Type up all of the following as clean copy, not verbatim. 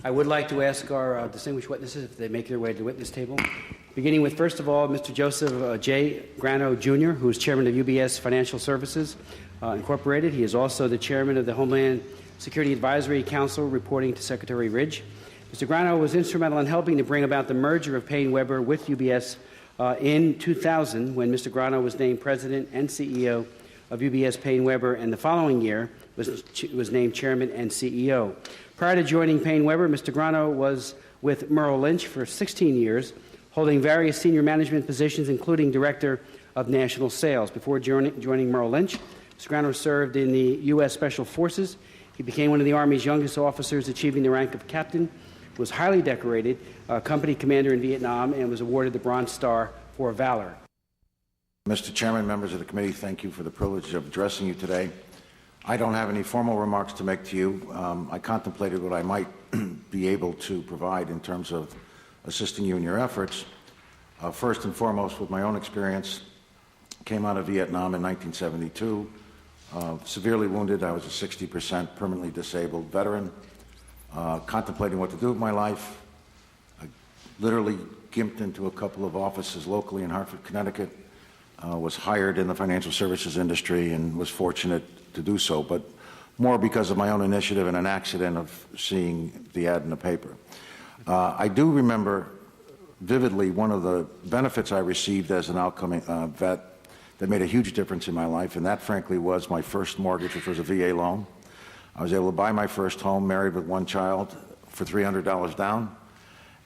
I would like to ask our distinguished witnesses if they make their way to the witness table, beginning with, first of all, Mr. Joseph J. Grano, Jr., who is chairman of UBS Financial Services Incorporated. He is also the chairman of the Homeland Security Advisory Council, reporting to Secretary Ridge. Mr. Grano was instrumental in helping to bring about the merger of PaineWebber with UBS in 2000, when Mr. Grano was named president and CEO of UBS PaineWebber, and the following year was named chairman and CEO. Prior to joining PaineWebber, Mr. Grano was with Merrill Lynch for 16 years, holding various senior management positions, including Director of National Sales. Before joining Merrill Lynch, Mr. Grano served in the U.S. Special Forces. He became one of the Army's youngest officers, achieving the rank of captain, was highly decorated company commander in Vietnam, and was awarded the Bronze Star for Valor. Mr. Chairman, members of the committee, thank you for the privilege of addressing you today. I don't have any formal remarks to make to you. I contemplated what I might be able to provide in terms of assisting you in your efforts. First and foremost, with my own experience, came out of Vietnam in 1972, severely wounded. I was a 60% permanently disabled veteran, contemplating what to do with my life. I literally gimped into a couple of offices locally in Hartford, Connecticut, was hired in the financial services industry and was fortunate to do so, but more because of my own initiative and an accident of seeing the ad in the paper. I do remember vividly one of the benefits I received as an outgoing vet that made a huge difference in my life, and that frankly was my first mortgage, which was a VA loan. I was able to buy my first home, married with one child, for $300 down,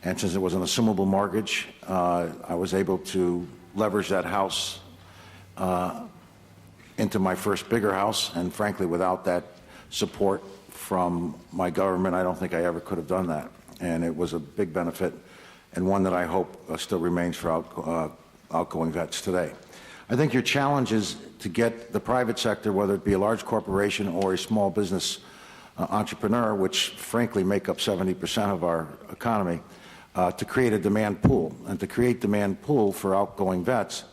and since it was an assumable mortgage, I was able to leverage that house into my first bigger house, and frankly, without that support from my government, I don't think I ever could have done that. And it was a big benefit, and one that I hope still remains for outgoing vets today. I think your challenge is to get the private sector, whether it be a large corporation or a small business entrepreneur, which frankly make up 70% of our economy, to create a demand pool. And to create demand pool for outgoing vets,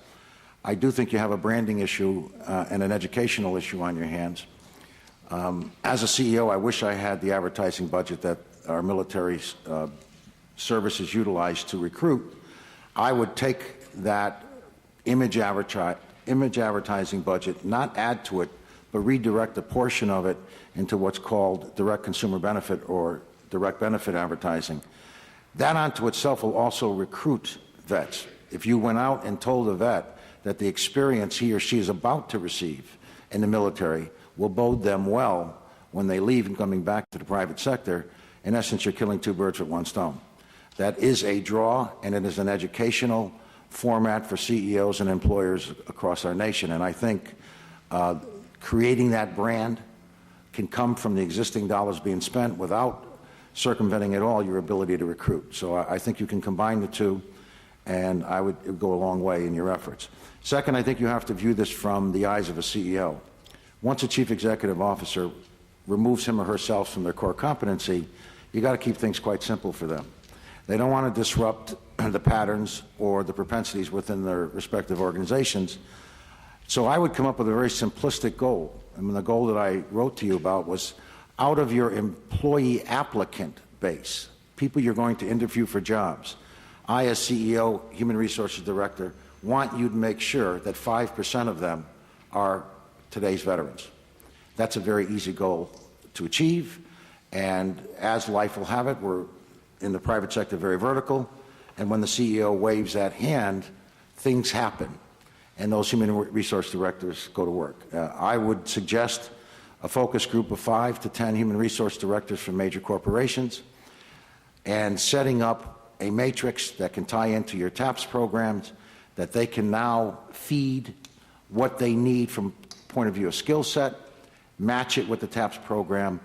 I do think you have a branding issue and an educational issue on your hands. As a CEO, I wish I had the advertising budget that our military services utilize to recruit. I would take that image advertising budget, not add to it, but redirect a portion of it into what's called direct consumer benefit or direct benefit advertising. That unto itself will also recruit vets. If you went out and told a vet that the experience he or she is about to receive in the military will bode them well when they leave and coming back to the private sector, in essence, you're killing two birds with one stone. That is a draw, and it is an educational format for CEOs and employers across our nation. And I think creating that brand can come from the existing dollars being spent without circumventing at all your ability to recruit. So I think you can combine the two, and it would go a long way in your efforts. Second, I think you have to view this from the eyes of a CEO. Once a chief executive officer removes him or herself from their core competency, you got to keep things quite simple for them. They don't want to disrupt the patterns or the propensities within their respective organizations. So I would come up with a very simplistic goal. I mean, the goal that I wrote to you about was, out of your employee applicant base, people you're going to interview for jobs, I, as CEO, Human Resources Director, want you to make sure that 5% of them are today's veterans. That's a very easy goal to achieve, and as life will have it, we're in the private sector very vertical, and when the CEO waves that hand, things happen, and those human resource directors go to work. I would suggest a focus group of 5 to 10 human resource directors from major corporations, and setting up a matrix that can tie into your TAPS programs, that they can now feed what they need from point of view of skill set, match it with the TAPS program,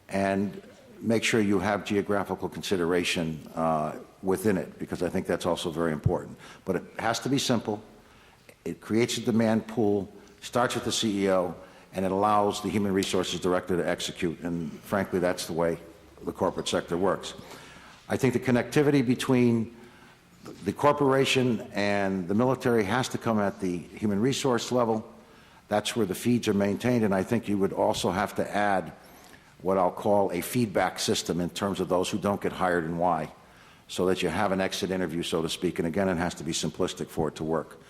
and make sure you have geographical consideration within it, because I think that's also very important. But it has to be simple. It creates a demand pool, starts with the CEO, and it allows the human resources director to execute. And frankly, that's the way the corporate sector works. I think the connectivity between the corporation and the military has to come at the human resource level. That's where the feeds are maintained, and I think you would also have to add what I'll call a feedback system in terms of those who don't get hired and why, so that you have an exit interview, so to speak. And again, it has to be simplistic for it to work.